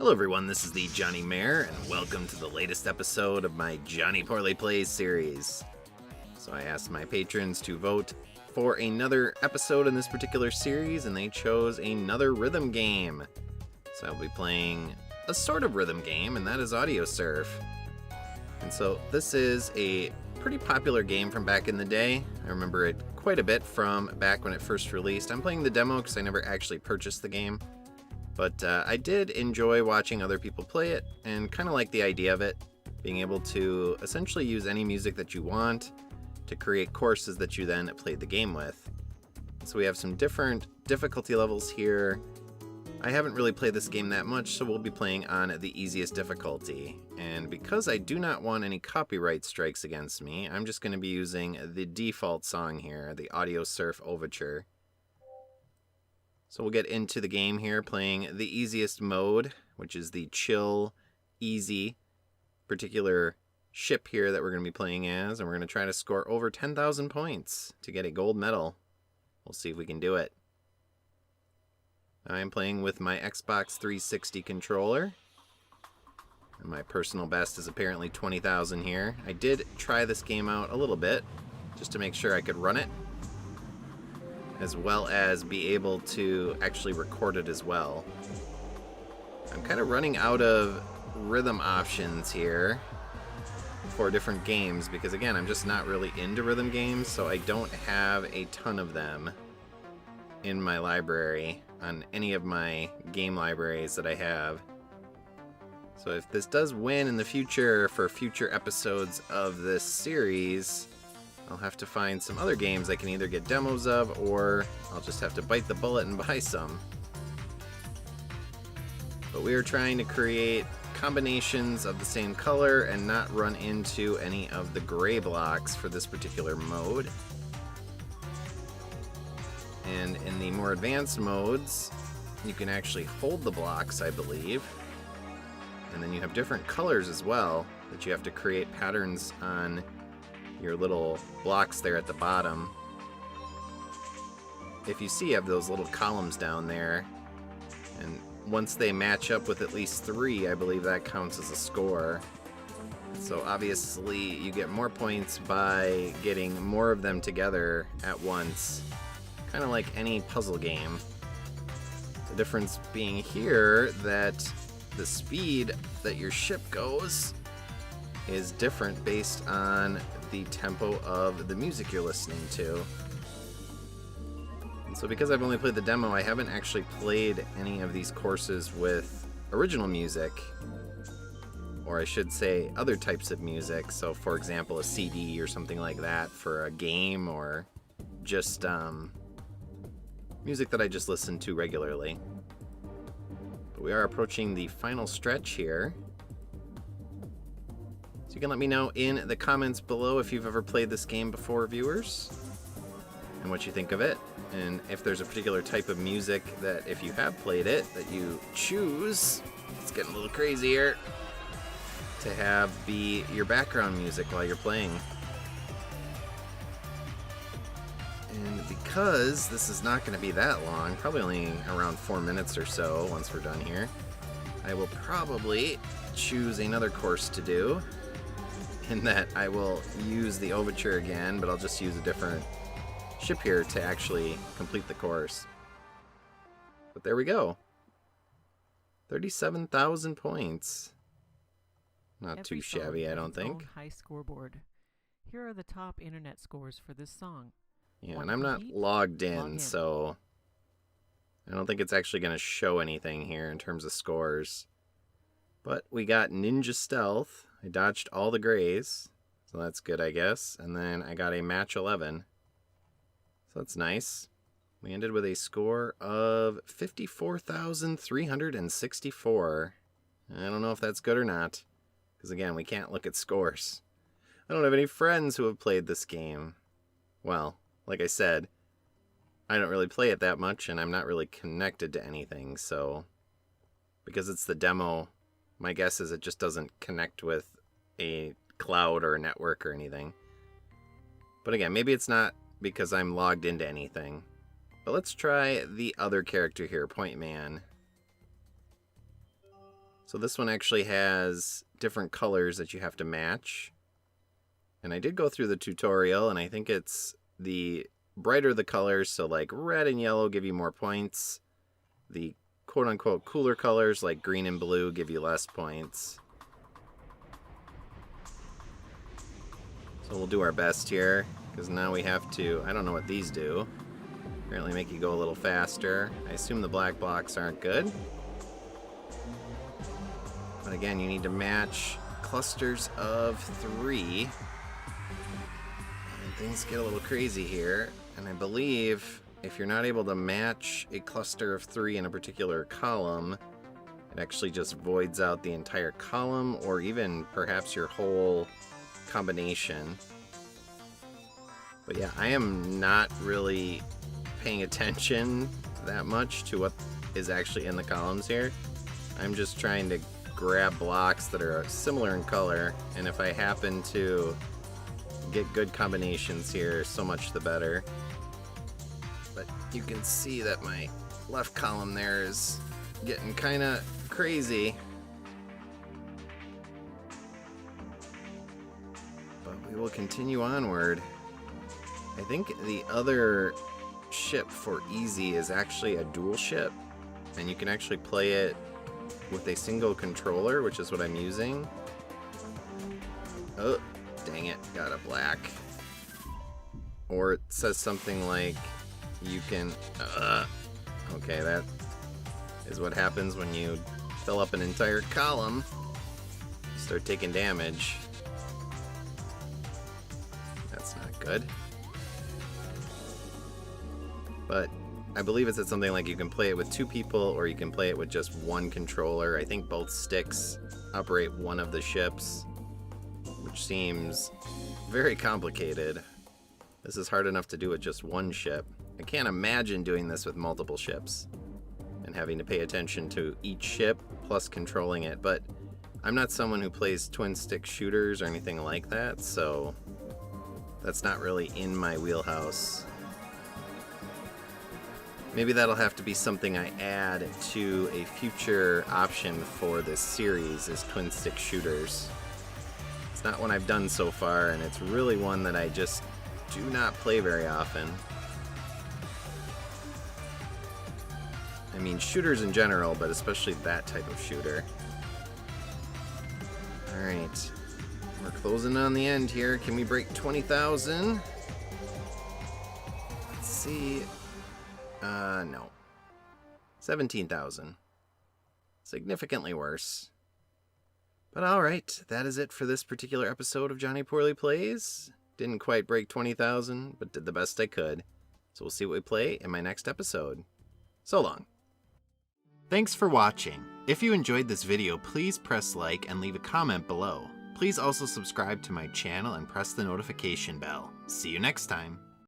Hello everyone, this is the thejonnymar, and welcome to the latest episode of my Johnny Poorly Plays series. So I asked my patrons to vote for another episode in this particular series, and they chose another rhythm game. So I'll be playing a sort of rhythm game, and that is AudioSurf. And so this is a pretty popular game from back in the day. I remember it quite a bit from back when it first released. I'm playing the demo because I never actually purchased the game. But I did enjoy watching other people play it and kind of like the idea of it, being able to essentially use any music that you want to create courses that you then play the game with. So we have some different difficulty levels here. I haven't really played this game that much, so we'll be playing on the easiest difficulty. And because I do not want any copyright strikes against me, I'm just going to be using the default song here, the AudioSurf Overture. So we'll get into the game here playing the easiest mode, which is the chill, easy particular ship here that we're going to be playing as, and we're going to try to score over 10,000 points to get a gold medal. We'll see if we can do it. I'm playing with my Xbox 360 controller, and my personal best is apparently 20,000 here. I did try this game out a little bit, just to make sure I could run it, as well as be able to actually record it as well. I'm kind of running out of rhythm options here for different games because, again, I'm just not really into rhythm games, so I don't have a ton of them in my library on any of my game libraries that I have. So if this does win in the future for future episodes of this series, I'll have to find some other games I can either get demos of, or I'll just have to bite the bullet and buy some. But we are trying to create combinations of the same color and not run into any of the gray blocks for this particular mode. And in the more advanced modes, you can actually hold the blocks, I believe. And then you have different colors as well that you have to create patterns on your little blocks there at the bottom. If you see, you have those little columns down there, and once they match up with at least 3, I believe that counts as a score. So obviously you get more points by getting more of them together at once, kind of like any puzzle game. The difference being here that the speed that your ship goes is different based on the tempo of the music you're listening to. And so because I've only played the demo, I haven't actually played any of these courses with original music, or I should say other types of music. So for example, a CD or something like that for a game, or just music that I just listen to regularly. But we are approaching the final stretch here. So you can let me know in the comments below if you've ever played this game before, viewers, and what you think of it, and if there's a particular type of music that, if you have played it, that you choose, it's getting a little crazy here, to have be your background music while you're playing. And because this is not going to be that long, probably only around 4 minutes or so once we're done here, I will probably choose another course to do, in that I will use the overture again, but I'll just use a different ship here to actually complete the course. But there we go. 37,000 points. Not too shabby, I don't think. High scoreboard. Here are the top internet scores for this song. Yeah, and I'm not logged in, so I don't think it's actually going to show anything here in terms of scores. But we got Ninja Stealth. I dodged all the grays, so that's good, I guess. And then I got a match 11, so that's nice. We ended with a score of 54,364. I don't know if that's good or not, because again, we can't look at scores. I don't have any friends who have played this game. Well, like I said, I don't really play it that much, and I'm not really connected to anything, so because it's the demo, my guess is it just doesn't connect with a cloud or a network or anything. But again, maybe it's not because I'm logged into anything. But let's try the other character here, Point Man. So this one actually has different colors that you have to match. And I did go through the tutorial, and I think it's the brighter the colors, so like red and yellow give you more points. The quote-unquote cooler colors like green and blue give you less points. So we'll do our best here, because now we have to, I don't know what these do. Apparently make you go a little faster. I assume the black blocks aren't good. But again, you need to match clusters of 3. And things get a little crazy here. And I believe if you're not able to match a cluster of 3 in a particular column, it actually just voids out the entire column, or even perhaps your whole combination. But yeah, I am not really paying attention that much to what is actually in the columns here. I'm just trying to grab blocks that are similar in color, and if I happen to get good combinations here, so much the better. But you can see that my left column there is getting kind of crazy. But we will continue onward. I think the other ship for easy is actually a dual ship, and you can actually play it with a single controller, which is what I'm using. Oh, dang it, got a black. Or it says something like you can, okay, that is what happens when you fill up an entire column. You start taking damage. That's not good. But I believe it said something like you can play it with 2 people, or you can play it with just 1 controller. I think both sticks operate one of the ships, which seems very complicated. This is hard enough to do with just 1 ship. I can't imagine doing this with multiple ships and having to pay attention to each ship plus controlling it, but I'm not someone who plays twin stick shooters or anything like that, so that's not really in my wheelhouse. Maybe that'll have to be something I add to a future option for this series, is twin stick shooters. It's not one I've done so far, and it's really one that I just do not play very often. I mean, shooters in general, but especially that type of shooter. Alright, we're closing on the end here. Can we break 20,000? Let's see. No. 17,000. Significantly worse. But alright, that is it for this particular episode of Jonny Poorly Plays. Didn't quite break 20,000, but did the best I could. So we'll see what we play in my next episode. So long. Thanks for watching. If you enjoyed this video, please press like and leave a comment below. Please also subscribe to my channel and press the notification bell. See you next time.